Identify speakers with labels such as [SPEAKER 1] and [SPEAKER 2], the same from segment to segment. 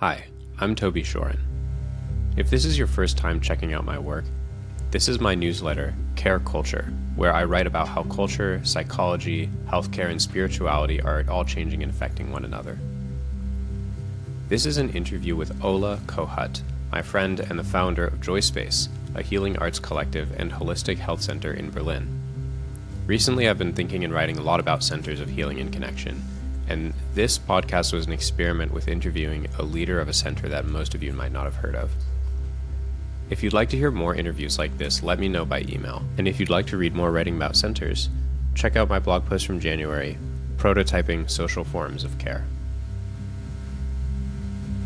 [SPEAKER 1] Hi, I'm Toby Shorin. If this is your first time checking out my work, this is my newsletter, Care Culture, where I write about how culture, psychology, healthcare, and spirituality are all changing and affecting one another. This is an interview with Ola Kohut, my friend and the founder of Joyspace, a healing arts collective and holistic health center in Berlin. Recently, I've been thinking and writing a lot about centers of healing and connection, and this podcast was an experiment with interviewing a leader of a center that most of you might not have heard of. If you'd like to hear more interviews like this, let me know by email. And if you'd like to read more writing about centers, check out my blog post from January, Prototyping Social Forms of Care.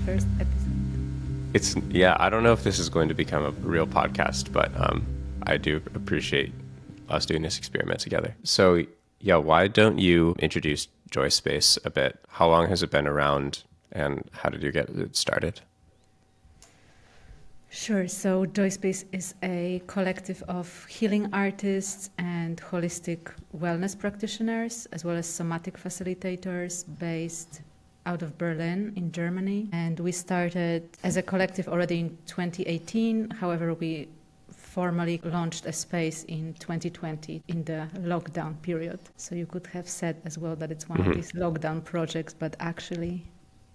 [SPEAKER 2] First episode.
[SPEAKER 1] I don't know if this is going to become a real podcast, but I do appreciate us doing this experiment together. So why don't you introduce Joyspace a bit? How long has it been around and how did you get it started?
[SPEAKER 2] Sure. So Joyspace is a collective of healing artists and holistic wellness practitioners, as well as somatic facilitators based out of Berlin in Germany. And we started as a collective already in 2018. However, we formally launched a space in 2020 in the lockdown period. So you could have said as well that it's one of these lockdown projects, but actually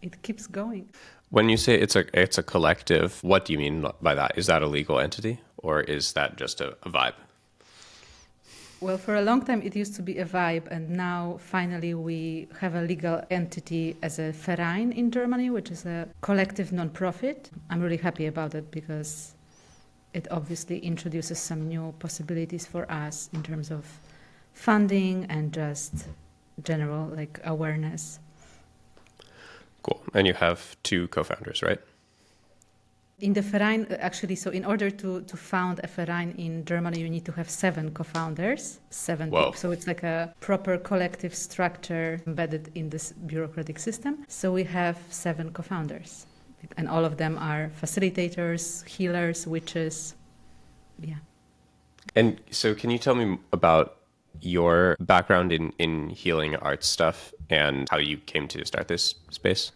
[SPEAKER 2] it keeps going.
[SPEAKER 1] When you say it's a collective, what do you mean by that? Is that a legal entity or is that just a vibe?
[SPEAKER 2] Well, for a long time it used to be a vibe, and now finally we have a legal entity as a Verein in Germany, which is a collective non-profit. I'm really happy about it because it obviously introduces some new possibilities for us in terms of funding and just general awareness.
[SPEAKER 1] Cool. And you have two co-founders, right?
[SPEAKER 2] In the Verein, actually, so in order to found a Verein in Germany, you need to have 7 co-founders, 7
[SPEAKER 1] Whoa.
[SPEAKER 2] people. So it's like a proper collective structure embedded in this bureaucratic system. So we have 7 co-founders. And all of them are facilitators, healers, witches. Yeah.
[SPEAKER 1] And so can you tell me about your background in healing arts stuff and how you came to start this space?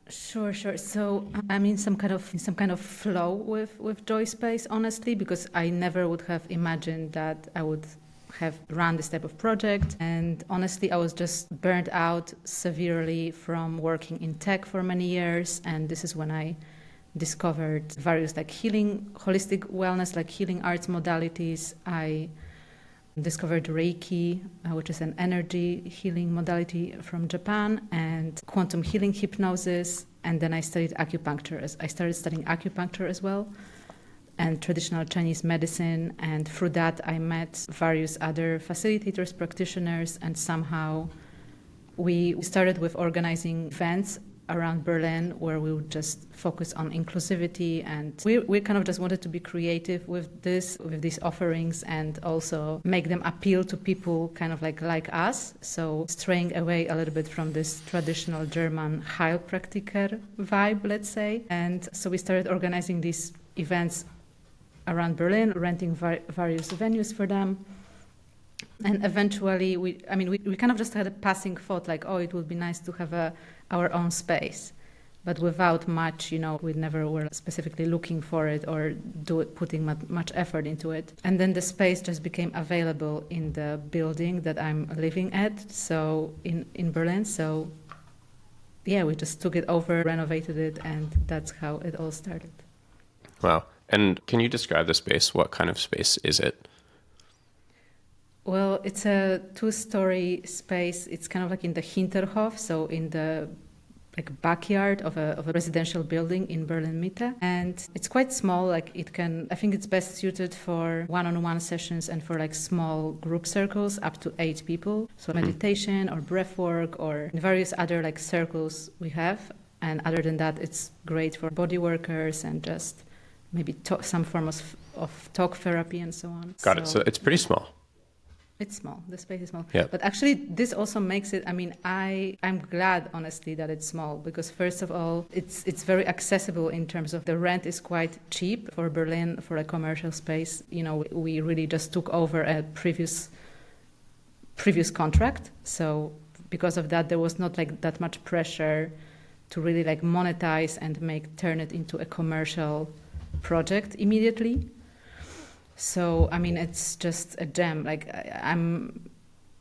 [SPEAKER 2] Sure. So I'm in some kind of flow with Joyspace, honestly, because I never would have imagined that I would have run this type of project. And honestly, I was just burnt out severely from working in tech for many years. And this is when I discovered various healing, holistic wellness, healing arts modalities. I discovered Reiki, which is an energy healing modality from Japan, and quantum healing hypnosis. And then I studied acupuncture. I started studying acupuncture as well, and traditional Chinese medicine. And through that, I met various other facilitators, practitioners, and somehow we started with organizing events around Berlin where we would just focus on inclusivity, and we kind of just wanted to be creative with these offerings and also make them appeal to people kind of like us, so straying away a little bit from this traditional German Heilpraktiker vibe, let's say. And so we started organizing these events around Berlin, renting various venues for them. And eventually, we kind of just had a passing thought, it would be nice to have our own space, but without much, we never were specifically looking for it or putting much effort into it. And then the space just became available in the building that I'm living at, so in Berlin. So we just took it over, renovated it, and that's how it all started.
[SPEAKER 1] Wow. And can you describe the space? What kind of space is it?
[SPEAKER 2] Well, it's a 2-story space. It's kind of in the Hinterhof, so in the backyard of a residential building in Berlin Mitte. And it's quite small. I think it's best suited for one-on-one sessions and for small group circles up to 8 people. So meditation or breath work or various other circles we have. And other than that, it's great for body workers and just maybe some form of talk therapy and so on.
[SPEAKER 1] Got it. So it's pretty small.
[SPEAKER 2] It's small. The space is small.
[SPEAKER 1] Yeah.
[SPEAKER 2] But actually, this also makes it, I'm glad, honestly, that it's small, because first of all, it's very accessible in terms of the rent is quite cheap for Berlin for a commercial space. We really just took over a previous contract. So because of that, there was not that much pressure to really like monetize and turn it into a commercial project immediately. So I mean, it's just a gem. Like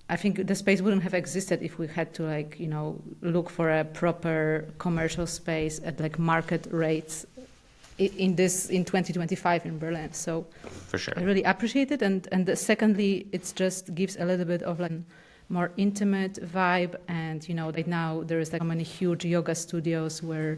[SPEAKER 2] I think the space wouldn't have existed if we had to like, you know, look for a proper commercial space at like market rates in 2025 in Berlin. So
[SPEAKER 1] For sure.
[SPEAKER 2] I really appreciate it. And secondly, it just gives a little bit of like more intimate vibe. And, you know, right now there is like so many huge yoga studios where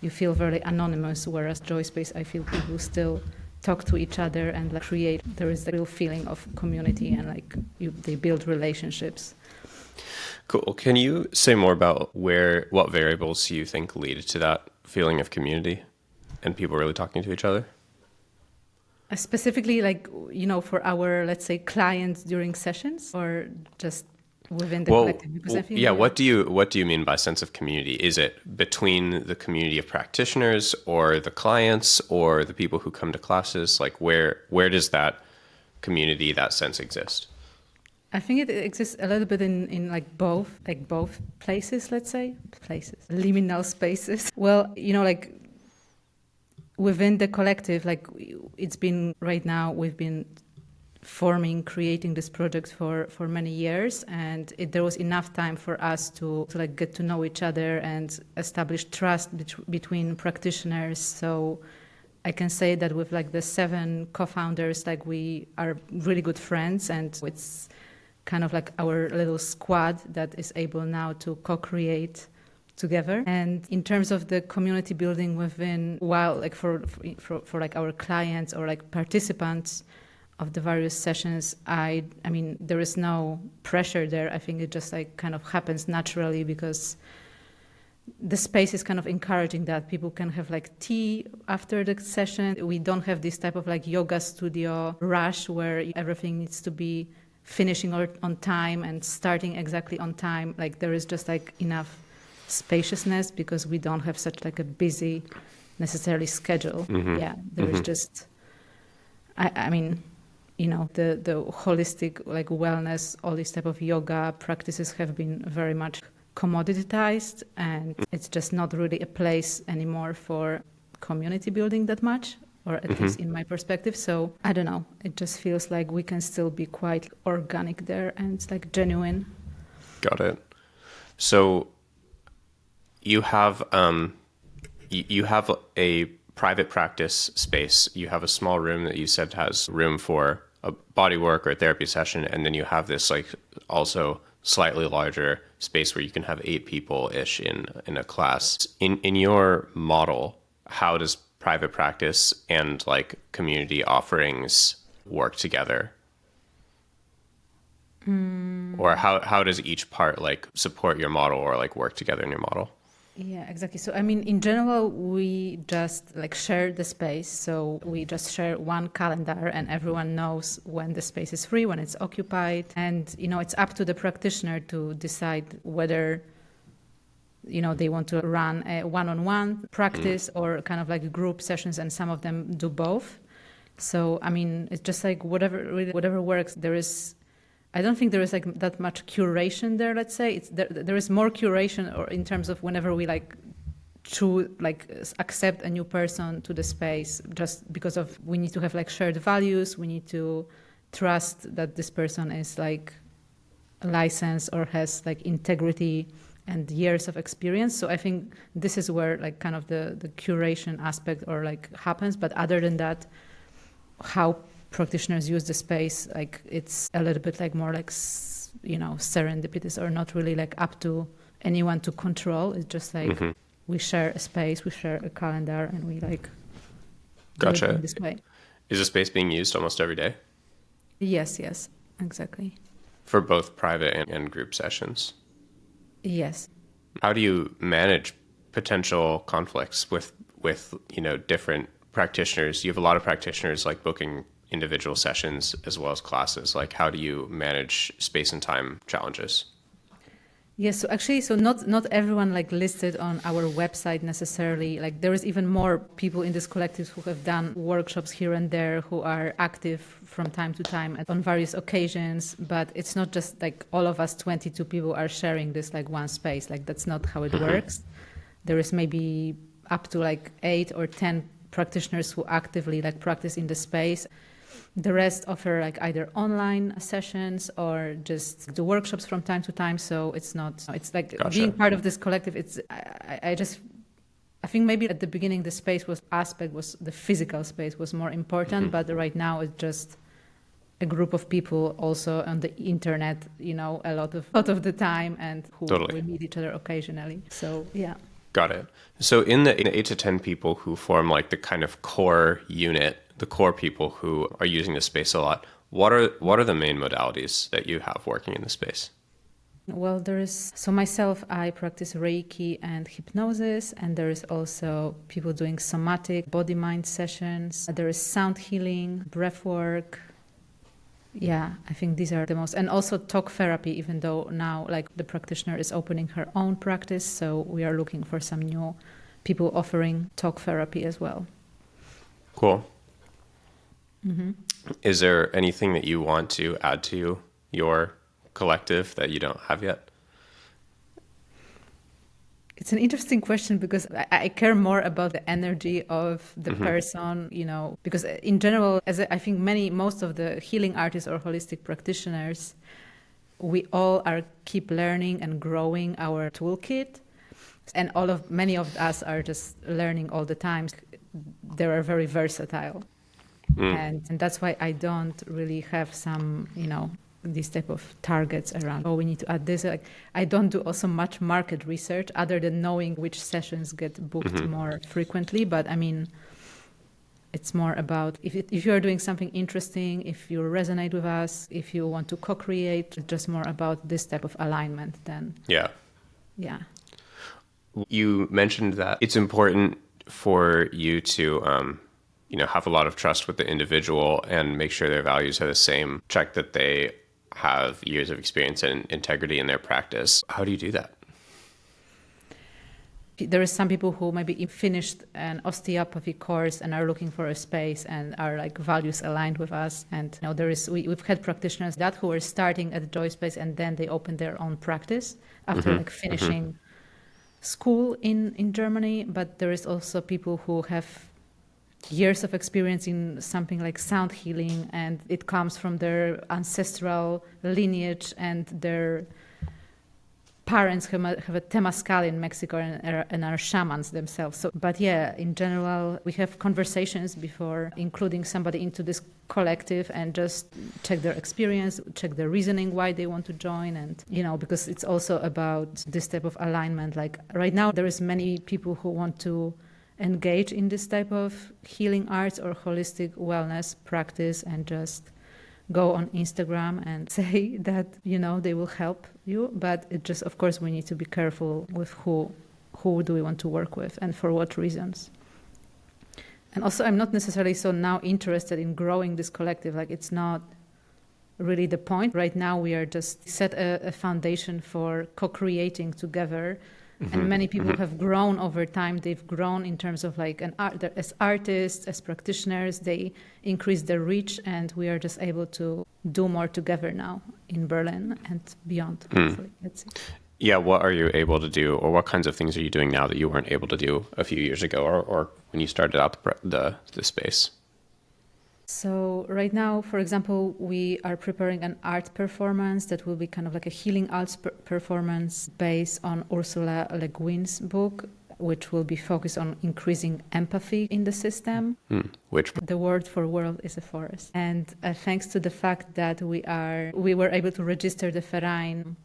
[SPEAKER 2] you feel very anonymous, whereas Joyspace, I feel people still talk to each other and like create, there is a real feeling of community and like they build relationships.
[SPEAKER 1] Cool. Can you say more about what variables you think lead to that feeling of community and people really talking to each other?
[SPEAKER 2] Specifically, like, you know, for our, let's say, clients during sessions, or just within the collective? Because I feel
[SPEAKER 1] what do you mean by sense of community? Is it between the community of practitioners or the clients or the people who come to classes? Like where does that community, that sense exist?
[SPEAKER 2] I think it exists a little bit in like both places, let's say, liminal spaces. Well, you know, like within the collective, like it's been right now, we've been creating this project for many years, and there was enough time for us to like get to know each other and establish trust between practitioners. So I can say that with like the 7 co-founders, like we are really good friends, and it's kind of like our little squad that is able now to co-create together. And in terms of the community building within, while like for like our clients or like participants of the various sessions, I mean, there is no pressure there. I think it just like kind of happens naturally because the space is kind of encouraging that people can have like tea after the session. We don't have this type of like yoga studio rush where everything needs to be finishing on time and starting exactly on time. Like there is just like enough spaciousness because we don't have such like a busy necessarily schedule.
[SPEAKER 1] Mm-hmm.
[SPEAKER 2] Yeah, there is just, I mean, you know, the holistic like wellness, all these type of yoga practices have been very much commoditized, and it's just not really a place anymore for community building that much, or at least in my perspective. So I don't know, it just feels like we can still be quite organic there and like genuine.
[SPEAKER 1] Got it. So you have a private practice space. You have a small room that you said has room for a body work or a therapy session, and then you have this like also slightly larger space where you can have 8 people-ish in a class. In your model, how does private practice and like community offerings work together? Or how does each part like support your model or like work together in your model?
[SPEAKER 2] Yeah, exactly. So, I mean, in general, we just like share the space. So we just share one calendar and everyone knows when the space is free, when it's occupied. And, you know, it's up to the practitioner to decide whether, you know, they want to run a one-on-one practice or kind of like group sessions, and some of them do both. So, I mean, it's just like whatever works. I don't think there is like that much curation there. Let's say there is more curation, or in terms of whenever we like accept a new person to the space, just because of we need to have like shared values. We need to trust that this person is like licensed or has like integrity and years of experience. So I think this is where like kind of the curation aspect or like happens. But other than that, how practitioners use the space, like it's a little bit like more like, you know, serendipitous, or not really like up to anyone to control. It's just like we share a space, we share a calendar, and we like do it in this way.
[SPEAKER 1] Is the space being used almost every day?
[SPEAKER 2] Yes, exactly.
[SPEAKER 1] For both private and group sessions?
[SPEAKER 2] Yes.
[SPEAKER 1] How do you manage potential conflicts with you know, different practitioners? You have a lot of practitioners like booking individual sessions as well as classes. Like, how do you manage space and time challenges?
[SPEAKER 2] Yes, so actually, not everyone like listed on our website necessarily. Like there is even more people in this collective who have done workshops here and there, who are active from time to time on various occasions. But it's not just like all of us 22 people are sharing this like one space. Like that's not how it works. There is maybe up to like 8 or 10 practitioners who actively like practice in the space. The rest offer like either online sessions or just do workshops from time to time. So it's like
[SPEAKER 1] Gotcha.
[SPEAKER 2] Being part of this collective. I think maybe at the beginning the the physical space was more important, but right now it's just a group of people also on the internet, a lot of the time, and who
[SPEAKER 1] Totally.
[SPEAKER 2] we meet each other occasionally. So yeah.
[SPEAKER 1] Got it. So in the 8 to 10 people who form like the kind of core unit, the core people who are using the space a lot, what are the main modalities that you have working in the space?
[SPEAKER 2] Well, myself, I practice Reiki and hypnosis, and there is also people doing somatic body-mind sessions. There is sound healing, breath work. Yeah, I think these are the most, and also talk therapy, even though now like the practitioner is opening her own practice. So we are looking for some new people offering talk therapy as well.
[SPEAKER 1] Cool. Mm-hmm. Is there anything that you want to add to your collective that you don't have yet?
[SPEAKER 2] It's an interesting question because I care more about the energy of the person, because in general, I think most of the healing artists or holistic practitioners, we all keep learning and growing our toolkit. And many of us are just learning all the time. They are very versatile. And that's why I don't really have some, these type of targets around, we need to add this. I don't do also much market research other than knowing which sessions get booked more frequently. But I mean, it's more about if you are doing something interesting, if you resonate with us, if you want to co-create, just more about this type of alignment then.
[SPEAKER 1] Yeah.
[SPEAKER 2] Yeah.
[SPEAKER 1] You mentioned that it's important for you to, have a lot of trust with the individual and make sure their values are the same. Check that they have years of experience and integrity in their practice. How do you do that?
[SPEAKER 2] There is some people who maybe finished an osteopathy course and are looking for a space and are like values aligned with us. And we've had practitioners who are starting at Joyspace and then they open their own practice after finishing school in Germany. But there is also people who have years of experience in something like sound healing, and it comes from their ancestral lineage, and their parents have a temazcal in Mexico and are shamans themselves. But yeah, in general, we have conversations before including somebody into this collective and just check their experience, check their reasoning why they want to join, and because it's also about this type of alignment. Like right now, there is many people who want to engage in this type of healing arts or holistic wellness practice and just go on Instagram and say that, they will help you. But it just, of course, we need to be careful with who do we want to work with and for what reasons. And also, I'm not necessarily so now interested in growing this collective. Like, it's not really the point. Right now, we are just set a foundation for co-creating together. And many people have grown over time. They've grown in terms of as artists, as practitioners. They increase their reach, and we are just able to do more together now in Berlin and beyond. Hopefully, that's it.
[SPEAKER 1] Yeah, what are you able to do, or what kinds of things are you doing now that you weren't able to do a few years ago, or when you started out the space?
[SPEAKER 2] So right now, for example, we are preparing an art performance that will be kind of like a healing arts performance based on Ursula Le Guin's book, which will be focused on increasing empathy in the system.
[SPEAKER 1] Which?
[SPEAKER 2] The word for world is a forest. And thanks to the fact that we were able to register the Verein,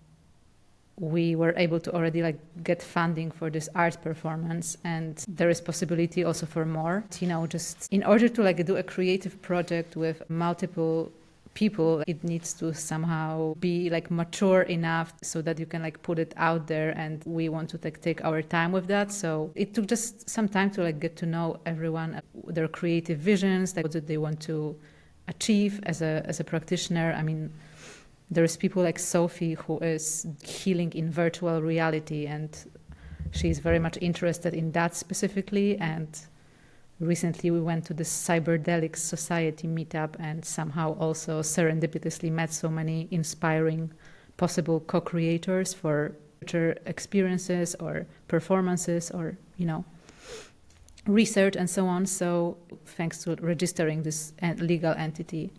[SPEAKER 2] we were able to already get funding for this art performance, and there is possibility also for more. Just in order to do a creative project with multiple people, it needs to somehow be mature enough so that you can put it out there, and we want to take our time with that. So it took just some time to get to know everyone, their creative visions, what do they want to achieve as a practitioner. I mean, there's people like Sophie who is healing in virtual reality, and she's very much interested in that specifically. And recently we went to the Cyberdelic Society meetup and somehow also serendipitously met so many inspiring possible co-creators for future experiences or performances or, research and so on. So thanks to registering this legal entity,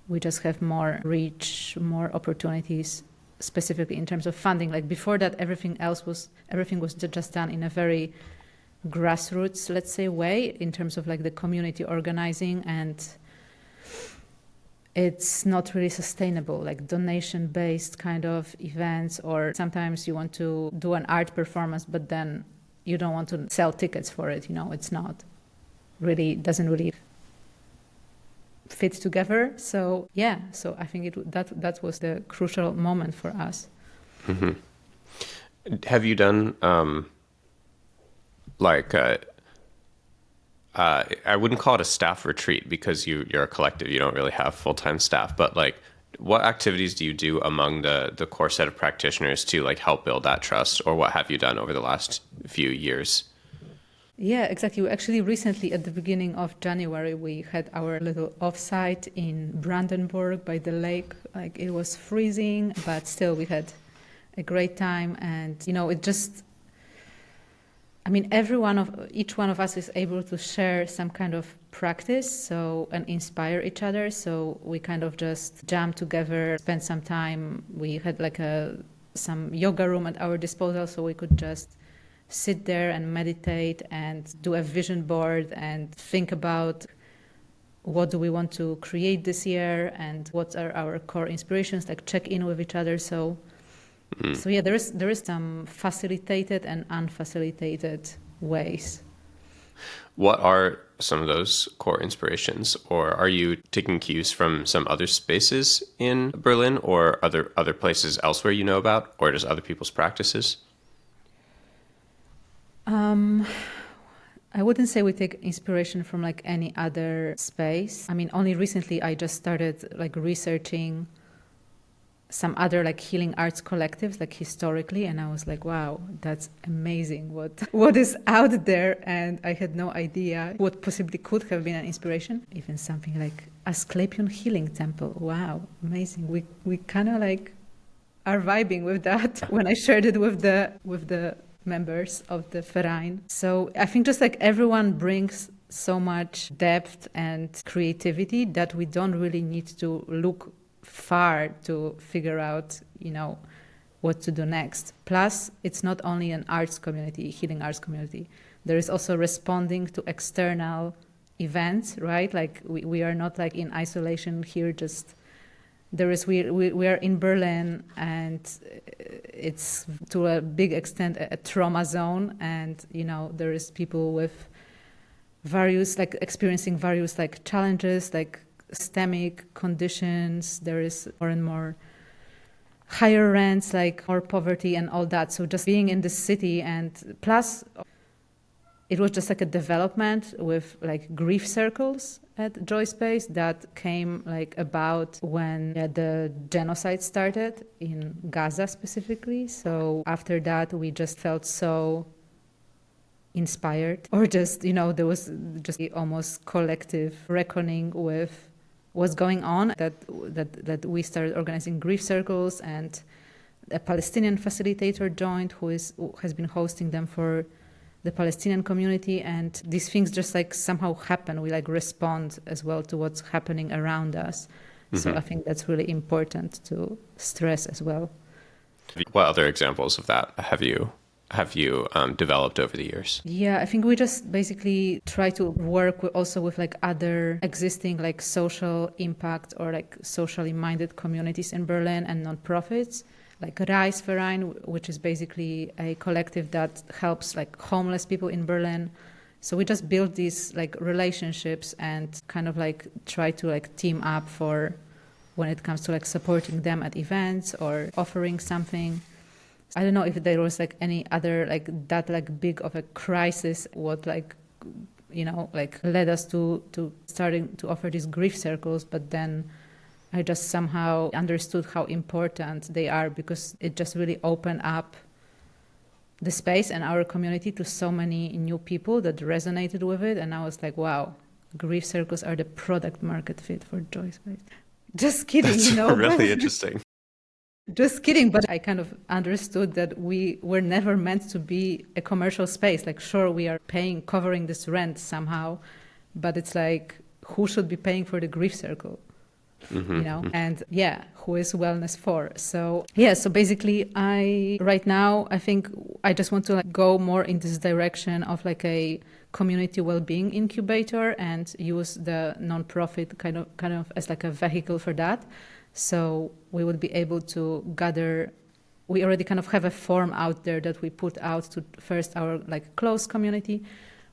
[SPEAKER 2] we just have more reach, more opportunities, specifically in terms of funding. Like before that, everything was just done in a very grassroots, let's say, way in terms of like the community organizing, and it's not really sustainable, like donation-based kind of events, or sometimes you want to do an art performance, but then you don't want to sell tickets for it. It's not really, doesn't really fit together. So yeah, so I think that was the crucial moment for us.
[SPEAKER 1] Mm-hmm. Have you done I wouldn't call it a staff retreat because you're a collective, you don't really have full-time staff, but like what activities do you do among the core set of practitioners to like help build that trust, or what have you done over the last few years?
[SPEAKER 2] Yeah, exactly. Actually, recently at the beginning of January, we had our little offsite in Brandenburg by the lake. Like it was freezing, but still we had a great time. And, it just, each one of us is able to share some kind of practice and inspire each other. So we kind of just jammed together, spent some time. We had like some yoga room at our disposal, so we could just sit there and meditate and do a vision board and think about what do we want to create this year and what are our core inspirations, like check in with each other. So yeah, there is some facilitated and unfacilitated ways.
[SPEAKER 1] What are some of those core inspirations, or are you taking cues from some other spaces in Berlin or other places elsewhere you know about, or just other people's practices?
[SPEAKER 2] I wouldn't say we take inspiration from like any other space. Only recently I just started like researching some other like healing arts collectives, like historically, and I was like, wow, that's amazing what is out there, and I had no idea what possibly could have been an inspiration. Even something like Asclepion Healing Temple. Wow, amazing. We kind of like are vibing with that when I shared it with the members of the Verein. So I think just like everyone brings so much depth and creativity that we don't really need to look far to figure out, what to do next. Plus, it's not only an arts community, healing arts community. There is also responding to external events, right? Like we are not like in isolation here, just we are in Berlin, and it's to a big extent a trauma zone, and there is people with various like experiencing various like challenges, like systemic conditions. There is more and more higher rents, like more poverty and all that. So just being in the city, and plus it was just like a development with like grief circles at Joyspace that came like about when the genocide started in Gaza specifically. So after that, we just felt so inspired, or just, there was just almost collective reckoning with what's going on, that we started organizing grief circles, and a Palestinian facilitator joined who has been hosting them for the Palestinian community, and these things just like somehow happen. We like respond as well to what's happening around us. Mm-hmm. So I think that's really important to stress as well.
[SPEAKER 1] What other examples of that have you developed over the years?
[SPEAKER 2] Yeah, I think we just basically try to work also with like other existing like social impact or like socially minded communities in Berlin and nonprofits, like Rise Verein, which is basically a collective that helps like homeless people in Berlin. So we just build these like relationships and kind of like try to like team up for when it comes to like supporting them at events or offering something. I don't know if there was like any other like that like big of a crisis what like like led us to starting to offer these grief circles, but then I just somehow understood how important they are, because it just really opened up the space and our community to so many new people that resonated with it. And I was like, wow, grief circles are the product market fit for Joyspace. Just kidding,
[SPEAKER 1] That's really interesting.
[SPEAKER 2] Just kidding, but I kind of understood that we were never meant to be a commercial space. Like, sure, we are covering this rent somehow, but it's like, who should be paying for the grief circle? And who is wellness for? So so basically right now I think I just want to go more in this direction of like a community well-being incubator and use the nonprofit kind of as like a vehicle for that. So we would be able to gather. We already kind of have a form out there that we put out to first our like close community,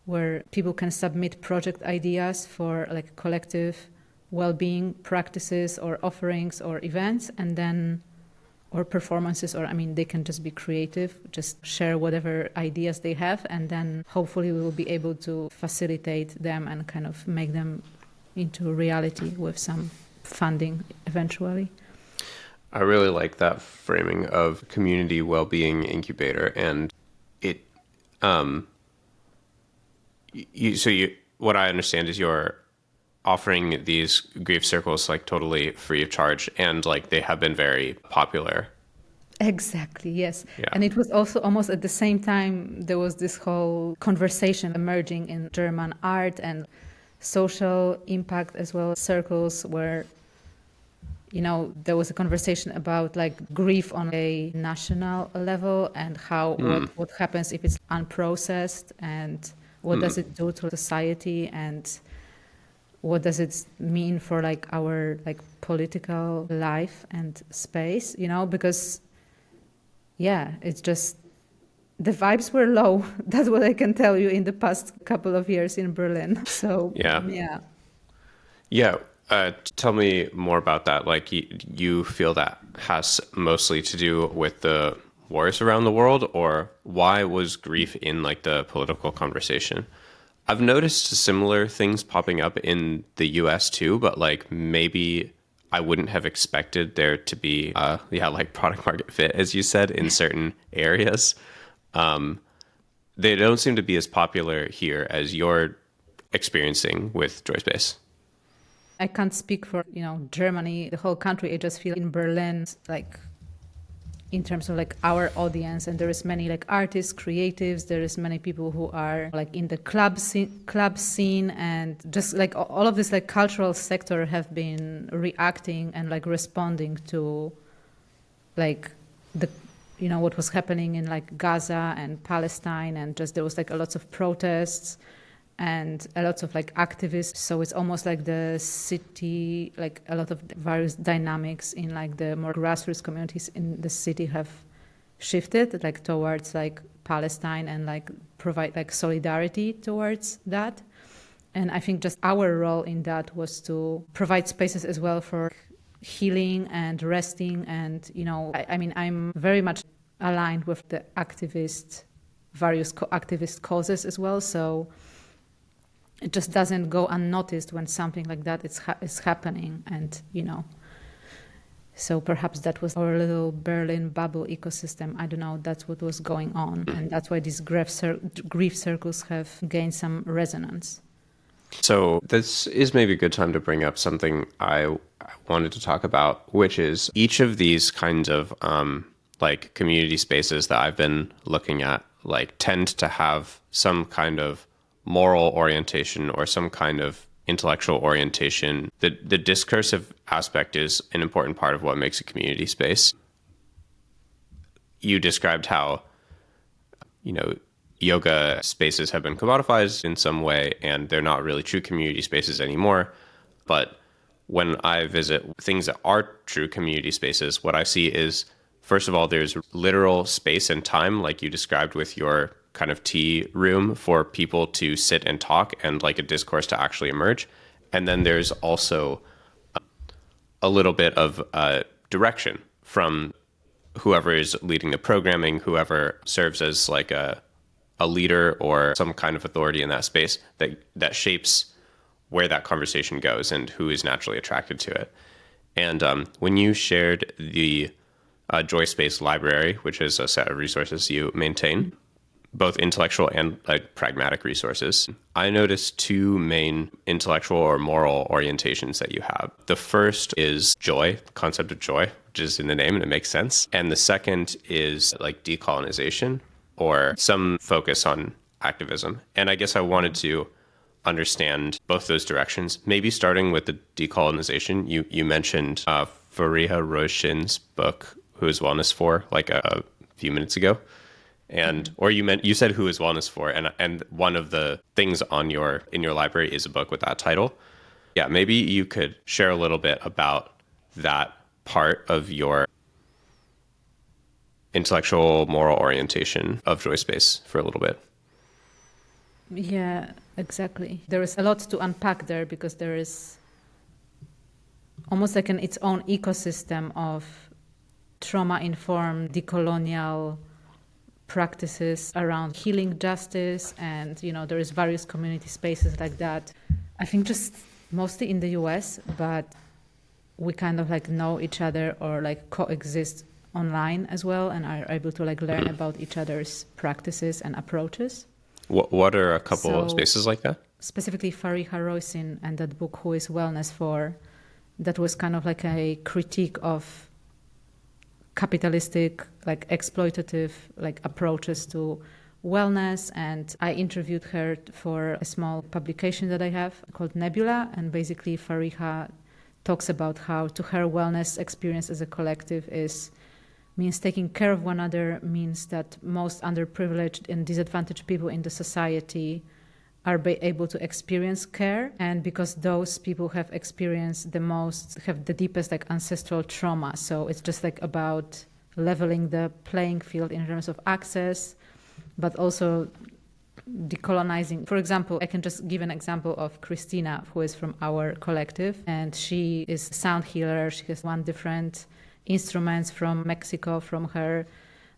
[SPEAKER 2] where people can submit project ideas for like collective well-being practices or offerings or events, and then or performances, or they can just be creative, just share whatever ideas they have, and then hopefully we will be able to facilitate them and kind of make them into reality with some funding eventually.
[SPEAKER 1] I really like that framing of community well-being incubator, and it what I understand is you're offering these grief circles like totally free of charge, and like they have been very popular.
[SPEAKER 2] Exactly, yes.
[SPEAKER 1] Yeah.
[SPEAKER 2] And it was also almost at the same time there was this whole conversation emerging in German art and social impact as well, circles where there was a conversation about like grief on a national level and how what happens if it's unprocessed, and what does it do to society, and what does it mean for like our like political life and space, because it's just the vibes were low. That's what I can tell you in the past couple of years in Berlin. So
[SPEAKER 1] tell me more about that. Like you feel that has mostly to do with the wars around the world, or why was grief in like the political conversation? I've noticed similar things popping up in the US too, but like maybe I wouldn't have expected there to be like product market fit, as you said, in certain areas. They don't seem to be as popular here as you're experiencing with Joyspace.
[SPEAKER 2] I can't speak for, Germany, the whole country. I just feel in Berlin, like in terms of like our audience, and there is many like artists, creatives, there is many people who are like in the club scene, and just like all of this like cultural sector have been reacting and like responding to like the what was happening in like Gaza and Palestine, and just there was like a lots of protests and a lot of like activists. So it's almost like the city, like a lot of various dynamics in like the more grassroots communities in the city have shifted like towards like Palestine and like provide like solidarity towards that. And I think just our role in that was to provide spaces as well for healing and resting. And, I'm very much aligned with the various activist causes as well. So it just doesn't go unnoticed when something like that is happening. And, so perhaps that was our little Berlin bubble ecosystem. I don't know, that's what was going on. And that's why these grief circles have gained some resonance.
[SPEAKER 1] So this is maybe a good time to bring up something I wanted to talk about, which is each of these kinds of like community spaces that I've been looking at like tend to have some kind of moral orientation or some kind of intellectual orientation. The discursive aspect is an important part of what makes a community space. You described how, yoga spaces have been commodified in some way, and they're not really true community spaces anymore. But when I visit things that are true community spaces, what I see is, first of all, there's literal space and time, like you described with your kind of tea room for people to sit and talk and like a discourse to actually emerge. And then there's also a little bit of direction from whoever is leading the programming, whoever serves as like a leader or some kind of authority in that space that shapes where that conversation goes and who is naturally attracted to it. And when you shared the Joyspace library, which is a set of resources you maintain, both intellectual and like pragmatic resources. I noticed two main intellectual or moral orientations that you have. The first is joy, the concept of joy, which is in the name and it makes sense. And the second is like decolonization or some focus on activism. And I guess I wanted to understand both those directions, maybe starting with the decolonization. You mentioned Fariha Roshin's book, Who is Wellness For, like a few minutes ago. And or you said Who is Wellness For, and one of the things in your library is a book with that title. Yeah, maybe you could share a little bit about that part of your intellectual moral orientation of Joyspace for a little bit.
[SPEAKER 2] Yeah, exactly. There is a lot to unpack there because there is almost like its own ecosystem of trauma-informed decolonial practices around healing justice, and there is various community spaces like that. I think just mostly in the US, but we kind of like know each other or like coexist online as well and are able to like learn about each other's practices and approaches.
[SPEAKER 1] What are a couple of spaces like that?
[SPEAKER 2] Specifically Fariha Roisin and that book Who is Wellness For, that was kind of like a critique of capitalistic, like exploitative, like approaches to wellness. And I interviewed her for a small publication that I have called Nebula. And basically Fariha talks about how to her wellness experience as a collective means taking care of one another, means that most underprivileged and disadvantaged people in the society are able to experience care. And because those people have experienced have the deepest like ancestral trauma. So it's just like about leveling the playing field in terms of access, but also decolonizing. For example, I can just give an example of Christina, who is from our collective, and she is a sound healer. She has one different instruments from Mexico, from her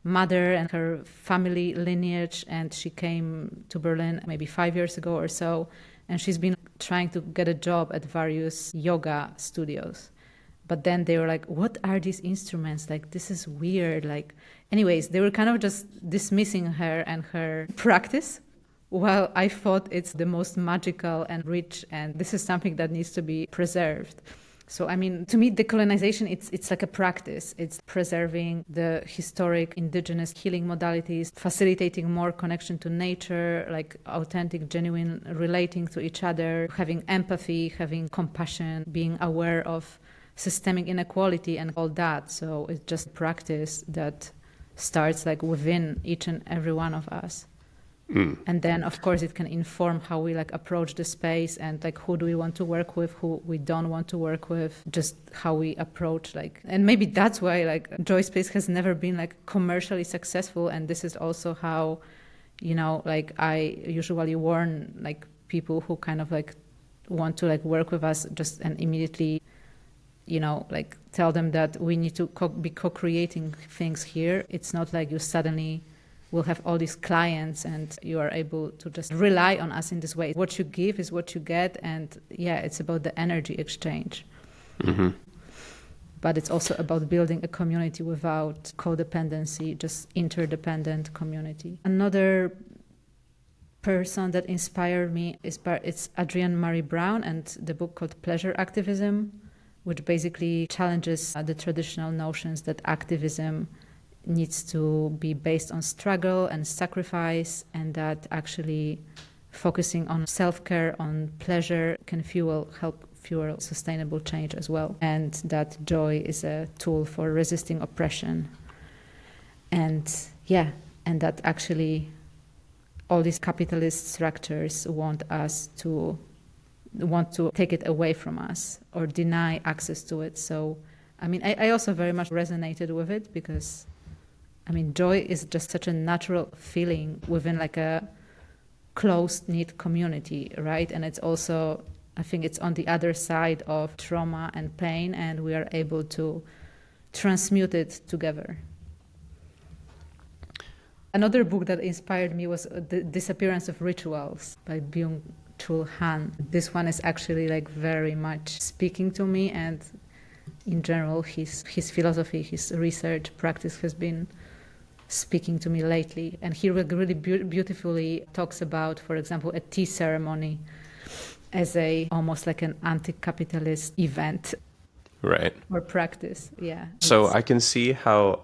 [SPEAKER 2] mother and her family lineage, and she came to Berlin maybe 5 years ago or so, and she's been trying to get a job at various yoga studios. But then they were like, what are these instruments? Like, this is weird. Like, anyways, they were kind of just dismissing her and her practice. Well, I thought it's the most magical and rich, and this is something that needs to be preserved. So, I mean, to me, decolonization, it's like a practice. It's preserving the historic indigenous healing modalities, facilitating more connection to nature, like authentic, genuine relating to each other, having empathy, having compassion, being aware of systemic inequality and all that. So it's just practice that starts like within each and every one of us. And then, of course, it can inform how we like approach the space and like who do we want to work with, who we don't want to work with, just how we approach like. And maybe that's why like Joyspace has never been like commercially successful. And this is also how, like I usually warn like people who kind of like want to like work with us just and immediately, like tell them that we need to be co-creating things here. It's not like you suddenly will have all these clients and you are able to just rely on us in this way. What you give is what you get. And yeah, it's about the energy exchange.
[SPEAKER 1] Mm-hmm.
[SPEAKER 2] But it's also about building a community without codependency, just interdependent community. Another person that inspired me it's Adrienne Marie Brown and the book called Pleasure Activism, which basically challenges the traditional notions that activism needs to be based on struggle and sacrifice, and that actually focusing on self-care, on pleasure can help fuel sustainable change as well, and that joy is a tool for resisting oppression. And that actually all these capitalist structures want to take it away from us or deny access to it. So I mean, I also very much resonated with it because I mean, joy is just such a natural feeling within like a close-knit community, right? And it's also, I think it's on the other side of trauma and pain, and we are able to transmute it together. Another book that inspired me was The Disappearance of Rituals by Byung-Chul Han. This one is actually like very much speaking to me, and in general, his philosophy, his research practice has been speaking to me lately. And he really beautifully talks about, for example, a tea ceremony as almost like an anti-capitalist event.
[SPEAKER 1] Right.
[SPEAKER 2] Or practice, yeah.
[SPEAKER 1] So I can see how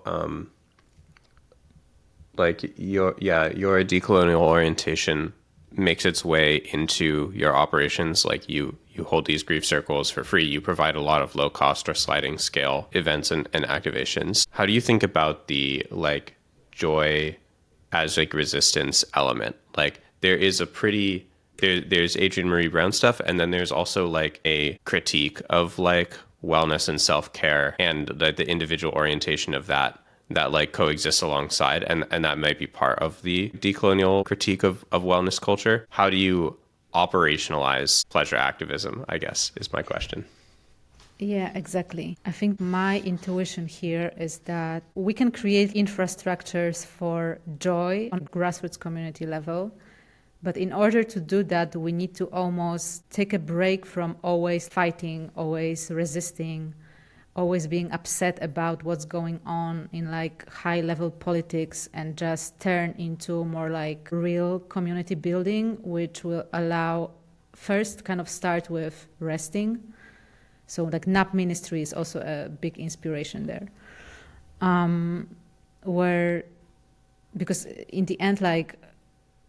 [SPEAKER 1] like your decolonial orientation makes its way into your operations. Like you hold these grief circles for free. You provide a lot of low cost or sliding scale events and activations. How do you think about the like joy as like resistance element? Like there is a pretty there's Adrienne Marie Brown stuff, and then there's also like a critique of like wellness and self-care and the individual orientation of that like coexists alongside, and that might be part of the decolonial critique of wellness culture. How do you operationalize pleasure activism, I guess, is my question.
[SPEAKER 2] Yeah, exactly. I think my intuition here is that we can create infrastructures for joy on grassroots community level. But in order to do that, we need to almost take a break from always fighting, always resisting, always being upset about what's going on in like high level politics, and just turn into more like real community building, which will allow first kind of start with resting. So like nap ministry is also a big inspiration there. Because in the end, like,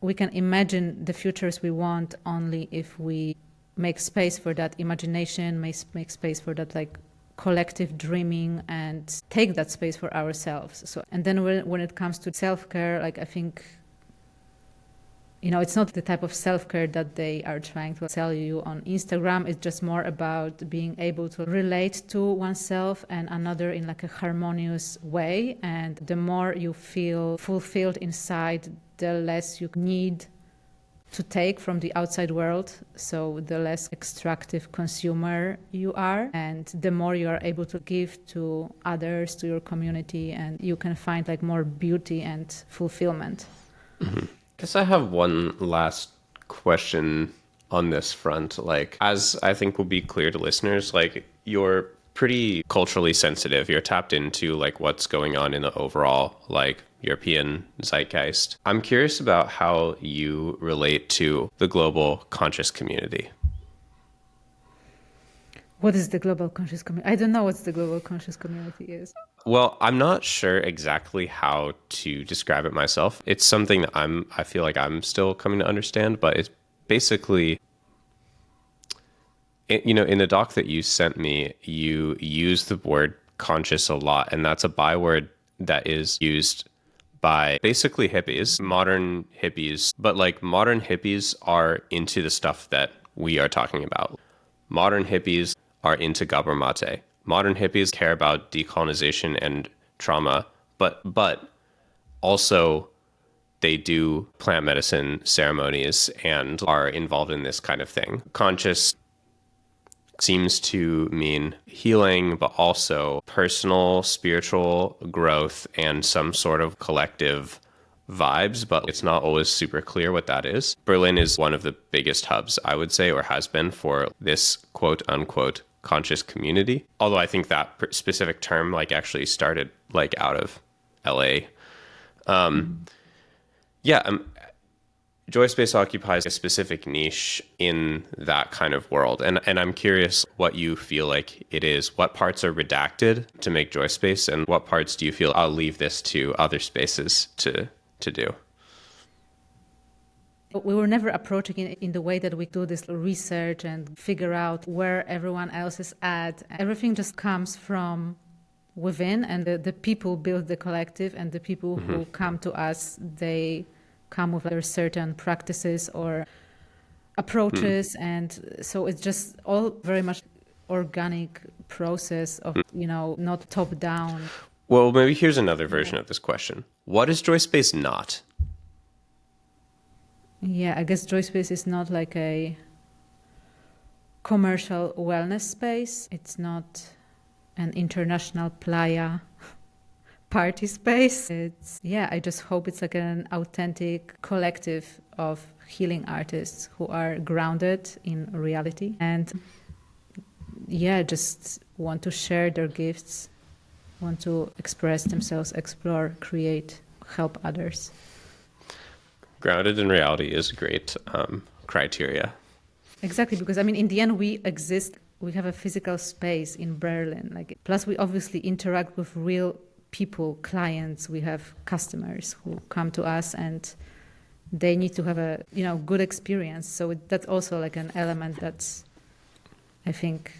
[SPEAKER 2] we can imagine the futures we want only if we make space for that imagination, make space for that like collective dreaming, and take that space for ourselves. So, and then when it comes to self-care, like I think, it's not the type of self-care that they are trying to sell you on Instagram. It's just more about being able to relate to oneself and another in like a harmonious way. And the more you feel fulfilled inside, the less you need to take from the outside world. So the less extractive consumer you are, and the more you are able to give to others, to your community, and you can find like more beauty and fulfillment.
[SPEAKER 1] Mm-hmm. I guess I have one last question on this front. Like, as I think will be clear to listeners, like you're pretty culturally sensitive. You're tapped into like what's going on in the overall like European zeitgeist. I'm curious about how you relate to the global conscious community.
[SPEAKER 2] What is the global conscious community? I don't know what the global conscious community is.
[SPEAKER 1] Well, I'm not sure exactly how to describe it myself. It's something that I feel like I'm still coming to understand, but it's basically, in the doc that you sent me, you use the word conscious a lot, and that's a byword that is used by basically hippies, modern hippies, but like modern hippies are into the stuff that we are talking about. Modern hippies are into gabor mate. Modern hippies care about decolonization and trauma, but also they do plant medicine ceremonies and are involved in this kind of thing. Conscious seems to mean healing, but also personal, spiritual growth and some sort of collective vibes, but it's not always super clear what that is. Berlin is one of the biggest hubs, I would say, or has been, for this quote unquote conscious community. Although I think that specific term like actually started like out of LA. Joyspace occupies a specific niche in that kind of world. And I'm curious what you feel like it is. What parts are redacted to make Joyspace, and what parts do you feel I'll leave this to other spaces to do?
[SPEAKER 2] We were never approaching it in the way that we do this research and figure out where everyone else is at. Everything just comes from within, and the people build the collective, and the people who come to us, they come with their certain practices or approaches. And so it's just all very much organic process of, not top down.
[SPEAKER 1] Well, maybe here's another version of this question. What is Joyspace not?
[SPEAKER 2] Yeah, I guess Joyspace is not like a commercial wellness space. It's not an international playa party space. I just hope it's like an authentic collective of healing artists who are grounded in reality and just want to share their gifts, want to express themselves, explore, create help others.
[SPEAKER 1] Grounded in reality is a great criteria.
[SPEAKER 2] Exactly, because I mean, in the end, we exist. We have a physical space in Berlin. Like, plus, we obviously interact with real people, clients. We have customers who come to us, and they need to have a good experience. So that's also like an element that's, I think,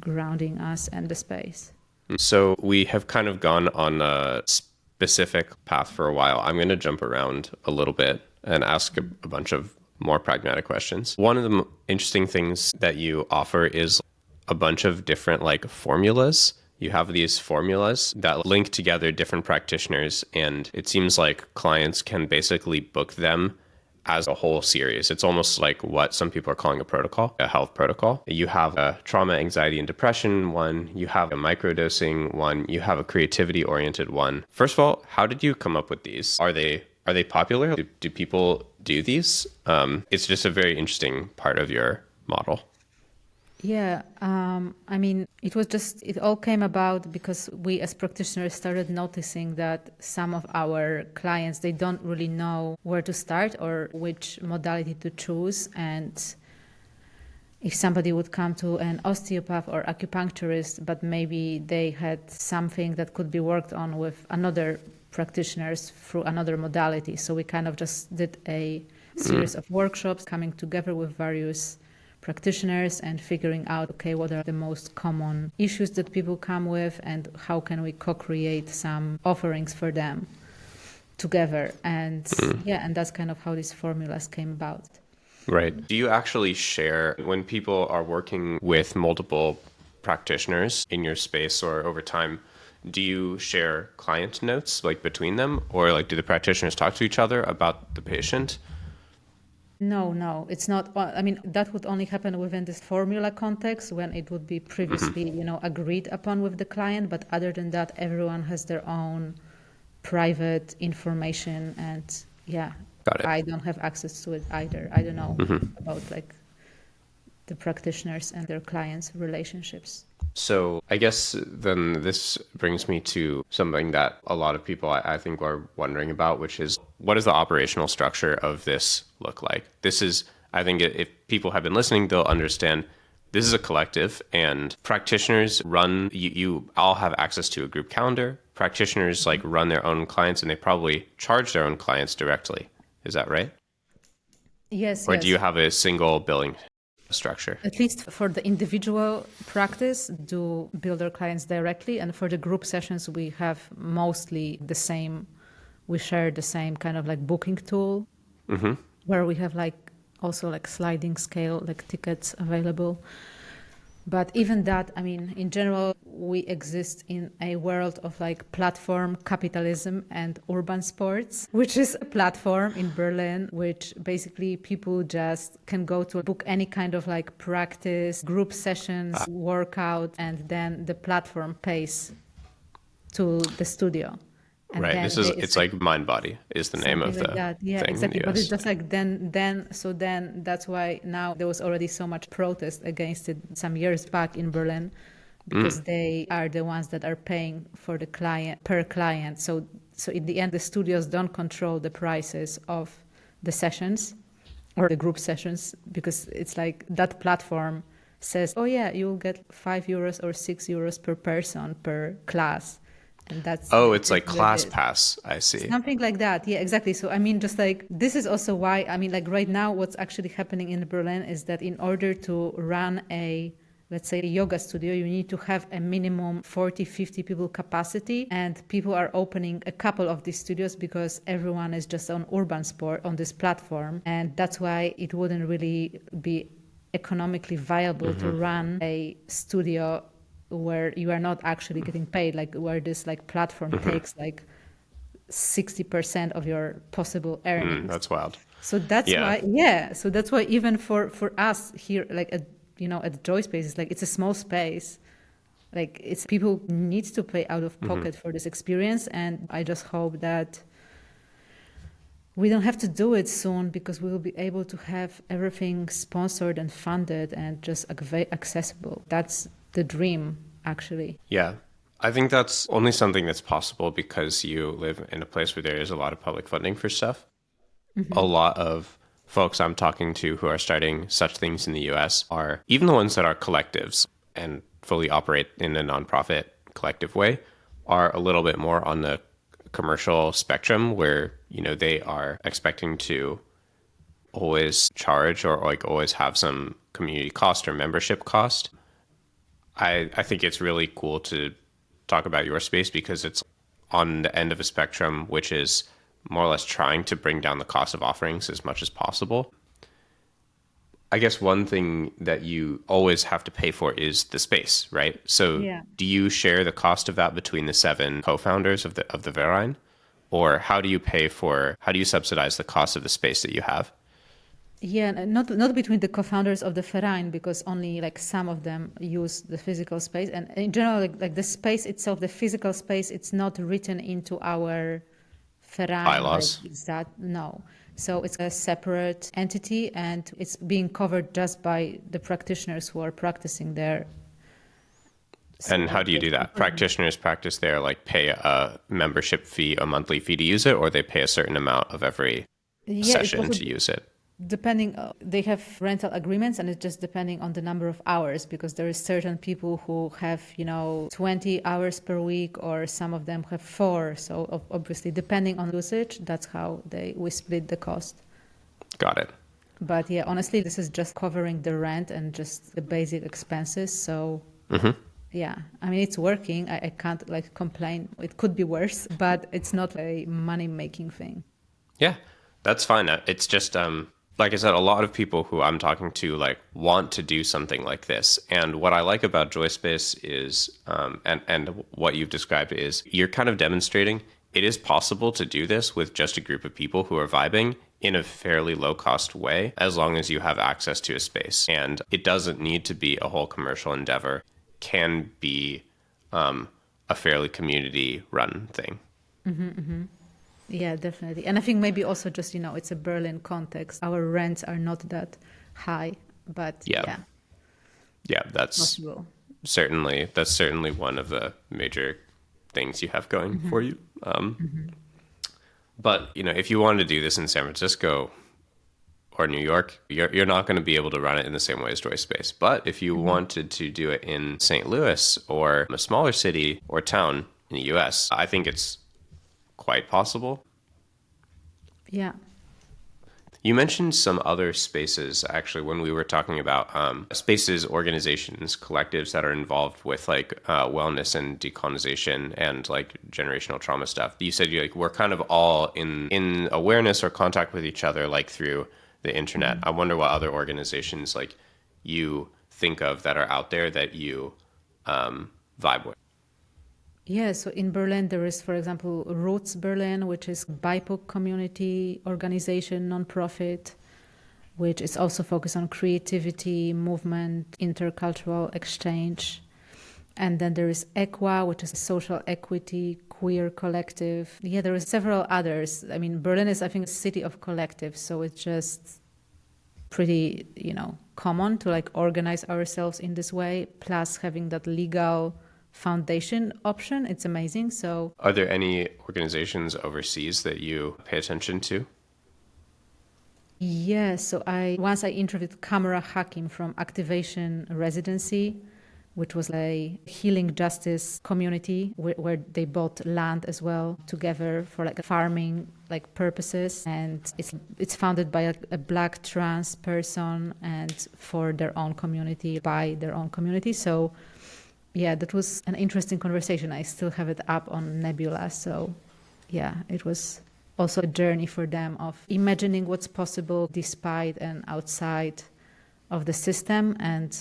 [SPEAKER 2] grounding us and the space.
[SPEAKER 1] So we have kind of gone on a specific path for a while. I'm going to jump around a little bit and ask a bunch of more pragmatic questions. One of the interesting things that you offer is a bunch of different like formulas. You have these formulas that link together different practitioners, and it seems like clients can basically book them as a whole series. It's almost like what some people are calling a protocol, a health protocol. You have a trauma, anxiety, and depression one. You have a microdosing one. You have a creativity-oriented one. First of all, how did you come up with these? Are they popular? Do people do these? It's just a very interesting part of your model.
[SPEAKER 2] Yeah, I mean, it all came about because we as practitioners started noticing that some of our clients, they don't really know where to start or which modality to choose. And if somebody would come to an osteopath or acupuncturist, but maybe they had something that could be worked on with another practitioners through another modality. So we kind of just did a series of workshops coming together with various practitioners and figuring out, okay, what are the most common issues that people come with and how can we co-create some offerings for them together. And and that's kind of how these formulas came about.
[SPEAKER 1] Right. Do you actually share when people are working with multiple practitioners in your space or over time? Do you share client notes like between them, or like do the practitioners talk to each other about the patient?
[SPEAKER 2] No, it's not. I mean, that would only happen within this formula context when it would be previously, agreed upon with the client. But other than that, everyone has their own private information, and
[SPEAKER 1] Got it.
[SPEAKER 2] I don't have access to it either. I don't know about like the practitioners and their clients' relationships.
[SPEAKER 1] So I guess then this brings me to something that a lot of people I think are wondering about, which is what does the operational structure of this look like? This is, I think if people have been listening, they'll understand this is a collective and practitioners run, you all have access to a group calendar. Practitioners like run their own clients and they probably charge their own clients directly. Is that right?
[SPEAKER 2] Yes,
[SPEAKER 1] Or
[SPEAKER 2] yes.
[SPEAKER 1] do you have a single billing structure?
[SPEAKER 2] At least for the individual practice, do bill their clients directly. And for the group sessions, we have mostly the same, we share the same kind of like booking tool where we have like also like sliding scale, like tickets available. But even that, I mean, in general, we exist in a world of like platform capitalism and urban sports, which is a platform in Berlin, which basically people just can go to book any kind of like practice, group sessions, workout, and then the platform pays to the studio. And
[SPEAKER 1] right.
[SPEAKER 2] then
[SPEAKER 1] It's like Mind Body is the name of
[SPEAKER 2] something
[SPEAKER 1] the
[SPEAKER 2] like that. Yeah,
[SPEAKER 1] thing
[SPEAKER 2] exactly.
[SPEAKER 1] in the
[SPEAKER 2] But
[SPEAKER 1] US.
[SPEAKER 2] it's just like then that's why now there was already so much protest against it some years back in Berlin because they are the ones that are paying for the client per client. So in the end the studios don't control the prices of the sessions or the group sessions because it's like that platform says, oh yeah, you'll get €5 or €6 per person per class. And that's
[SPEAKER 1] it's like Class Pass. I see.
[SPEAKER 2] something like that. Yeah, exactly. So, I mean, just like this is also why, I mean, like right now, what's actually happening in Berlin is that in order to run let's say, a yoga studio, you need to have a minimum 40, 50 people capacity. And people are opening a couple of these studios because everyone is just on urban sport on this platform. And that's why it wouldn't really be economically viable to run a studio where you are not actually getting paid, like where this like platform takes like 60% of your possible earnings.
[SPEAKER 1] That's wild.
[SPEAKER 2] So that's why even for us here, like at Joyspace, it's like it's a small space. Like it's people need to pay out of pocket for this experience, and I just hope that we don't have to do it soon because we will be able to have everything sponsored and funded and just accessible. That's the dream, actually.
[SPEAKER 1] Yeah. I think that's only something that's possible because you live in a place where there is a lot of public funding for stuff. A lot of folks I'm talking to who are starting such things in the US are even the ones that are collectives and fully operate in a nonprofit collective way are a little bit more on the commercial spectrum where, they are expecting to always charge or like always have some community cost or membership cost. I think it's really cool to talk about your space because it's on the end of a spectrum, which is more or less trying to bring down the cost of offerings as much as possible. I guess one thing that you always have to pay for is the space, right? So
[SPEAKER 2] Yeah.
[SPEAKER 1] do you share the cost of that between the 7 co-founders of the Verein? Or how do you subsidize the cost of the space that you have?
[SPEAKER 2] Yeah, not between the co-founders of the Verein, because only like some of them use the physical space, and in general, like the space itself, the physical space, it's not written into our Verein. Like
[SPEAKER 1] Bylaws.
[SPEAKER 2] is that no? So it's a separate entity, and it's being covered just by the practitioners who are practicing there. So
[SPEAKER 1] And how do you do that? Practitioners practice there, like pay a membership fee, a monthly fee to use it, or they pay a certain amount of every
[SPEAKER 2] yeah, it
[SPEAKER 1] session
[SPEAKER 2] also
[SPEAKER 1] to use it?
[SPEAKER 2] depending they have rental agreements, and it's just depending on the number of hours, because there is certain people who have 20 hours per week, or some of them have 4. So obviously depending on usage, that's how we split the cost.
[SPEAKER 1] Got it.
[SPEAKER 2] But yeah, honestly, this is just covering the rent and just the basic expenses. So yeah, I mean, it's working. I can't like complain. It could be worse, but it's not a money making thing.
[SPEAKER 1] Yeah, that's fine. It's just like I said, a lot of people who I'm talking to like want to do something like this. And what I like about Joyspace is, and what you've described is, you're kind of demonstrating it is possible to do this with just a group of people who are vibing in a fairly low cost way, as long as you have access to a space. And it doesn't need to be a whole commercial endeavor. Can be a fairly community run thing.
[SPEAKER 2] Yeah, definitely. And I think maybe also just, it's a Berlin context. Our rents are not that high, but
[SPEAKER 1] Yeah. Yeah,
[SPEAKER 2] possible.
[SPEAKER 1] that's certainly one of the major things you have going for you. But if you wanted to do this in San Francisco or New York, you're not going to be able to run it in the same way as Joyspace. But if you wanted to do it in St. Louis or a smaller city or town in the US, I think it's quite possible.
[SPEAKER 2] Yeah.
[SPEAKER 1] You mentioned some other spaces actually when we were talking about spaces, organizations, collectives that are involved with like wellness and decolonization and like generational trauma stuff. You said we're kind of all in awareness or contact with each other like through the internet. I wonder what other organizations like you think of that are out there that you vibe with.
[SPEAKER 2] Yeah, so in Berlin, there is, for example, Roots Berlin, which is BIPOC community organization, nonprofit, which is also focused on creativity, movement, intercultural exchange. And then there is EQUA, which is social equity, queer collective. Yeah, there are several others. I mean, Berlin is, I think, a city of collectives, so it's just pretty, common to like organize ourselves in this way, plus having that legal foundation option. It's amazing. So
[SPEAKER 1] Are there any organizations overseas that you pay attention to?
[SPEAKER 2] yeah, so I interviewed Kamara Hakim from Activation Residency, which was a healing justice community where they bought land as well together for like farming like purposes, and it's founded by a black trans person and for their own community, by their own community. So yeah, that was an interesting conversation. I still have it up on Nebula. So yeah, it was also a journey for them of imagining what's possible despite and outside of the system and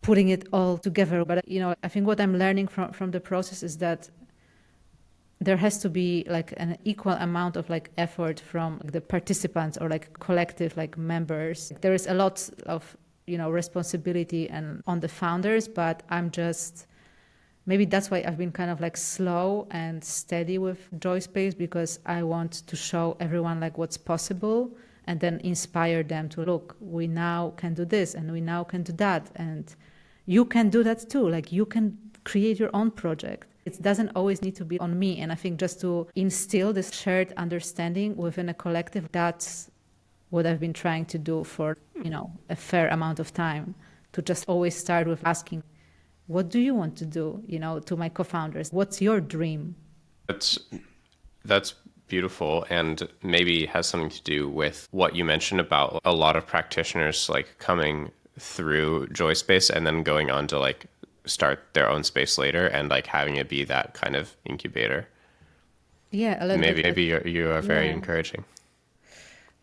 [SPEAKER 2] putting it all together. But I think what I'm learning from the process is that there has to be like an equal amount of like effort from the participants or like collective like members. There is a lot of responsibility and on the founders, but maybe that's why I've been kind of like slow and steady with Joyspace, because I want to show everyone like what's possible and then inspire them to look, we now can do this and we now can do that, and you can do that too. Like you can create your own project. It doesn't always need to be on me. And I think just to instill this shared understanding within a collective, that's what I've been trying to do for, a fair amount of time, to just always start with asking, what do you want to do, to my co-founders? What's your dream?
[SPEAKER 1] That's beautiful, and maybe has something to do with what you mentioned about a lot of practitioners like coming through Joyspace and then going on to like start their own space later, and like having it be that kind of incubator.
[SPEAKER 2] Yeah, a little bit.
[SPEAKER 1] Maybe you are very
[SPEAKER 2] Yeah.
[SPEAKER 1] encouraging.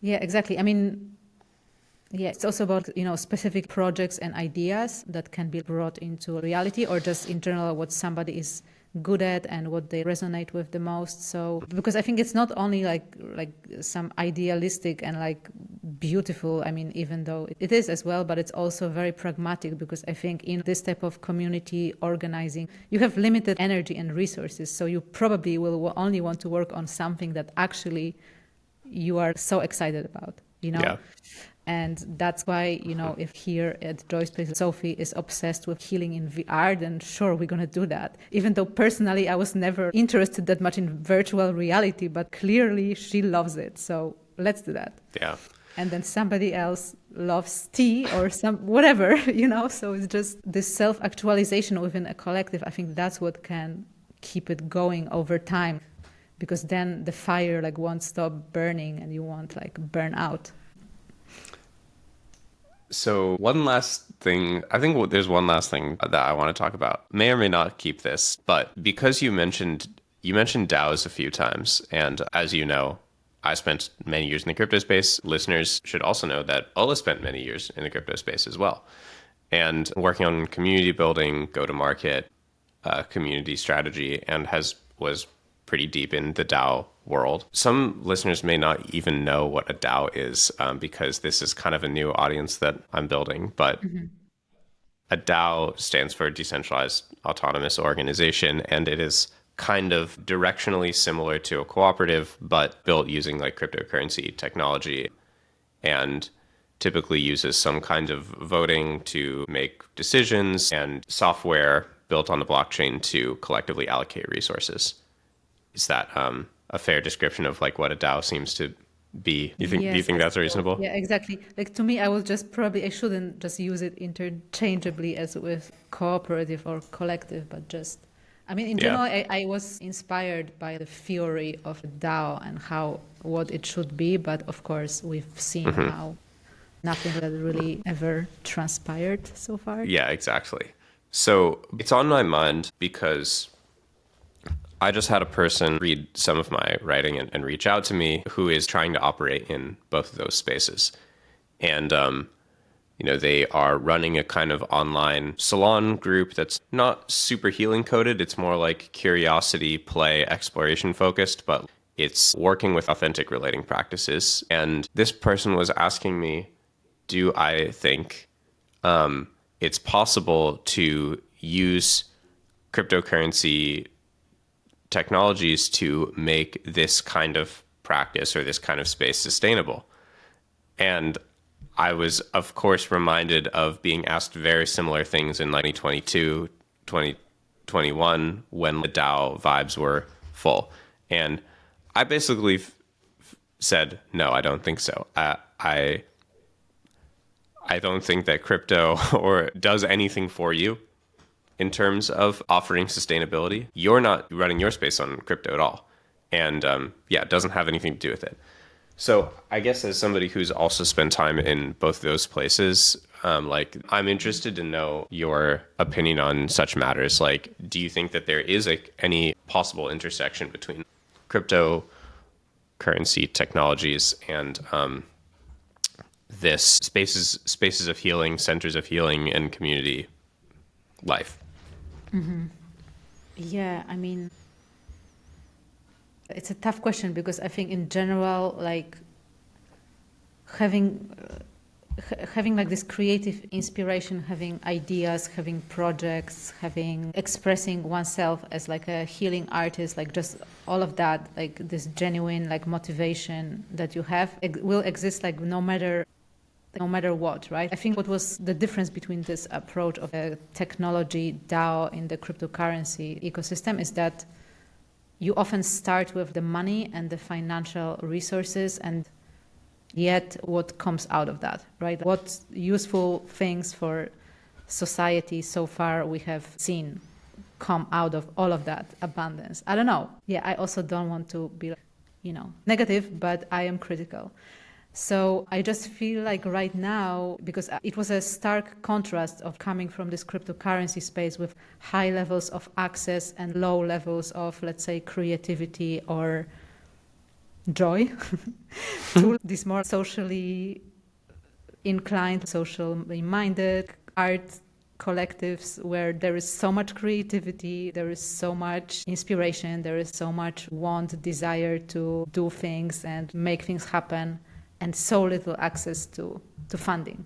[SPEAKER 2] Yeah, exactly. I mean, yeah, it's also about, specific projects and ideas that can be brought into reality, or just in general what somebody is good at and what they resonate with the most. So, because I think it's not only like some idealistic and like beautiful, I mean, even though it is as well, but it's also very pragmatic, because I think in this type of community organizing, you have limited energy and resources. So you probably will only want to work on something that actually you are so excited about,
[SPEAKER 1] Yeah.
[SPEAKER 2] And that's why, if here at Joyspace, Sophie is obsessed with healing in VR, then sure, we're going to do that. Even though personally, I was never interested that much in virtual reality, but clearly she loves it. So let's do that.
[SPEAKER 1] Yeah.
[SPEAKER 2] And then somebody else loves tea or whatever, So it's just this self-actualization within a collective. I think that's what can keep it going over time, because then the fire like won't stop burning and you won't like burn out.
[SPEAKER 1] So one last thing, I think there's one last thing that I want to talk about. May or may not keep this, but because you mentioned DAOs a few times, and as you know, I spent many years in the crypto space. Listeners should also know that Ola spent many years in the crypto space as well, and working on community building, go-to-market, community strategy, and was pretty deep in the DAO world. Some listeners may not even know what a DAO is, because this is kind of a new audience that I'm building. But a DAO stands for Decentralized Autonomous Organization, and it is kind of directionally similar to a cooperative, but built using like cryptocurrency technology, and typically uses some kind of voting to make decisions and software built on the blockchain to collectively allocate resources. Is that a fair description of like what a DAO seems to be? Do you think that's reasonable?
[SPEAKER 2] Yeah, exactly. Like to me, I shouldn't just use it interchangeably as with cooperative or collective, but just, I mean, in general, I was inspired by the theory of DAO and what it should be. But of course, we've seen how nothing that really ever transpired so far.
[SPEAKER 1] Yeah, exactly. So it's on my mind because I just had a person read some of my writing and reach out to me who is trying to operate in both of those spaces. And, they are running a kind of online salon group that's not super healing coded. It's more like curiosity, play, exploration focused, but it's working with authentic relating practices. And this person was asking me, do I think it's possible to use cryptocurrency technologies to make this kind of practice or this kind of space sustainable? And I was, of course, reminded of being asked very similar things in 2022, 2021, when the DAO vibes were full. And I basically said, no, I don't think so. I don't think that crypto or does anything for you in terms of offering sustainability. You're not running your space on crypto at all. And it doesn't have anything to do with it. So I guess as somebody who's also spent time in both those places, I'm interested to know your opinion on such matters. Like, do you think that there is any possible intersection between cryptocurrency technologies and this spaces of healing, centers of healing, and community life?
[SPEAKER 2] Yeah, I mean, it's a tough question, because I think in general, like having like this creative inspiration, having ideas, having projects, expressing oneself as like a healing artist, like just all of that, like this genuine like motivation that you have will exist like no matter no matter what, right? I think what was the difference between this approach of a technology DAO in the cryptocurrency ecosystem is that you often start with the money and the financial resources, and yet what comes out of that, right? What useful things for society so far we have seen come out of all of that abundance. I don't know. Yeah, I also don't want to be, negative, but I am critical. So I just feel like right now, because it was a stark contrast of coming from this cryptocurrency space with high levels of access and low levels of, let's say, creativity or joy, to this more socially inclined, socially minded art collectives where there is so much creativity, there is so much inspiration, there is so much want, desire to do things and make things happen, and so little access to funding,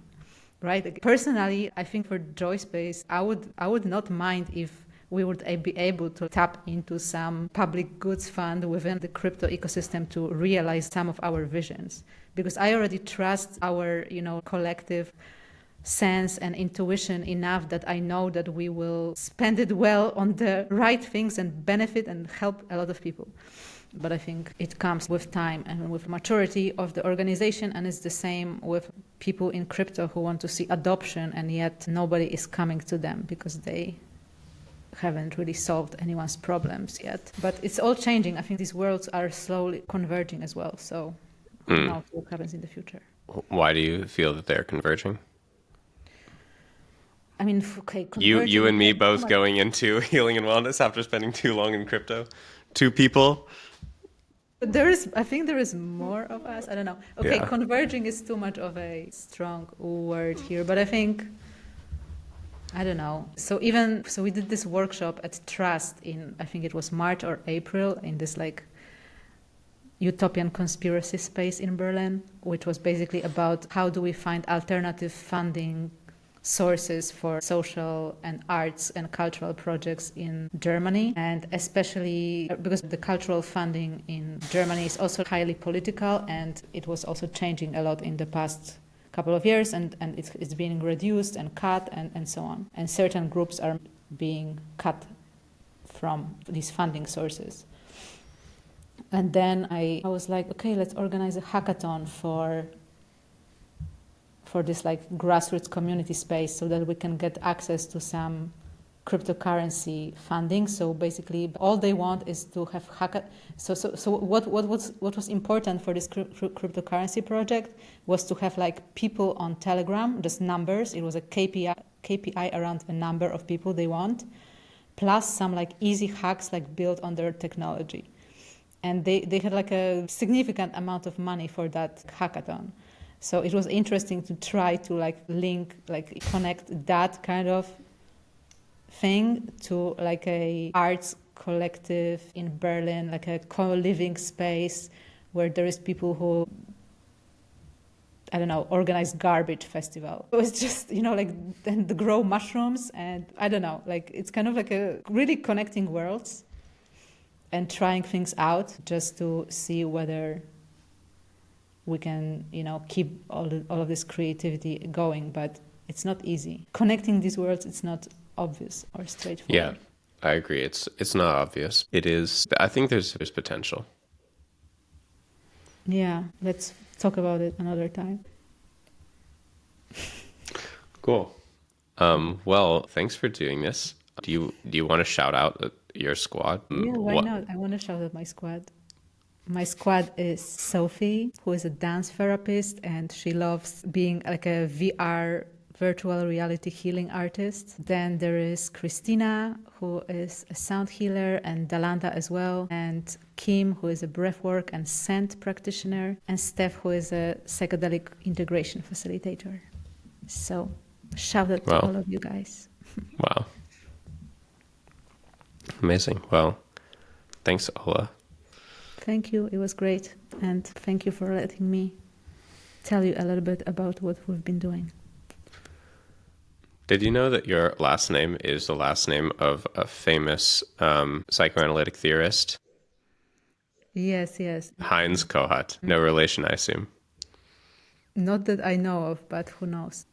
[SPEAKER 2] right? Personally, I think for Joyspace, I would not mind if we would be able to tap into some public goods fund within the crypto ecosystem to realize some of our visions, because I already trust our, collective sense and intuition enough that I know that we will spend it well on the right things and benefit and help a lot of people. But I think it comes with time and with maturity of the organization, and it's the same with people in crypto who want to see adoption, and yet nobody is coming to them because they haven't really solved anyone's problems yet. But it's all changing. I think these worlds are slowly converging as well. So who knows what happens in the future.
[SPEAKER 1] Why do you feel that they're converging?
[SPEAKER 2] I mean, okay,
[SPEAKER 1] you and me both going into healing and wellness after spending too long in crypto. Two people.
[SPEAKER 2] I think there is more of us. I don't know. Okay,
[SPEAKER 1] Yeah.
[SPEAKER 2] Converging is too much of a strong word here, but I think, I don't know. So we did this workshop at Trust in, I think it was March or April, in this like utopian conspiracy space in Berlin, which was basically about how do we find alternative funding sources for social and arts and cultural projects in Germany, and especially because the cultural funding in Germany is also highly political, and it was also changing a lot in the past couple of years, and it's being reduced and cut and so on. And certain groups are being cut from these funding sources. And then I was like, okay, let's organize a hackathon for this like grassroots community space so that we can get access to some cryptocurrency funding. So basically all they want is to have so what was important for this cryptocurrency project was to have like people on Telegram, just numbers. It was a KPI around a number of people they want, plus some like easy hacks like built on their technology. And they had like a significant amount of money for that hackathon. So it was interesting to try to like connect that kind of thing to like a arts collective in Berlin, like a co-living space where there is people who, I don't know, organize garbage festival. It was just, then to grow mushrooms, and I don't know, like it's kind of like a really connecting worlds and trying things out just to see whether we can, keep all of this creativity going, but it's not easy. Connecting these worlds, it's not obvious or straightforward.
[SPEAKER 1] Yeah, I agree. It's not obvious. It is. I think there's potential.
[SPEAKER 2] Yeah, let's talk about it another time.
[SPEAKER 1] Cool. Well, thanks for doing this. Do you want to shout out your squad?
[SPEAKER 2] Yeah, why not? I want to shout out my squad. My squad is Sophie, who is a dance therapist, and she loves being like a VR virtual reality healing artist. Then there is Christina, who is a sound healer, and Dalanda as well, and Kim, who is a breathwork and scent practitioner, and Steph, who is a psychedelic integration facilitator. So shout out to all of you guys.
[SPEAKER 1] Wow. Amazing. Well, thanks, Ola.
[SPEAKER 2] Thank you. It was great. And thank you for letting me tell you a little bit about what we've been doing.
[SPEAKER 1] Did you know that your last name is the last name of a famous psychoanalytic theorist?
[SPEAKER 2] Yes.
[SPEAKER 1] Heinz Kohut. No relation, I assume.
[SPEAKER 2] Not that I know of, but who knows?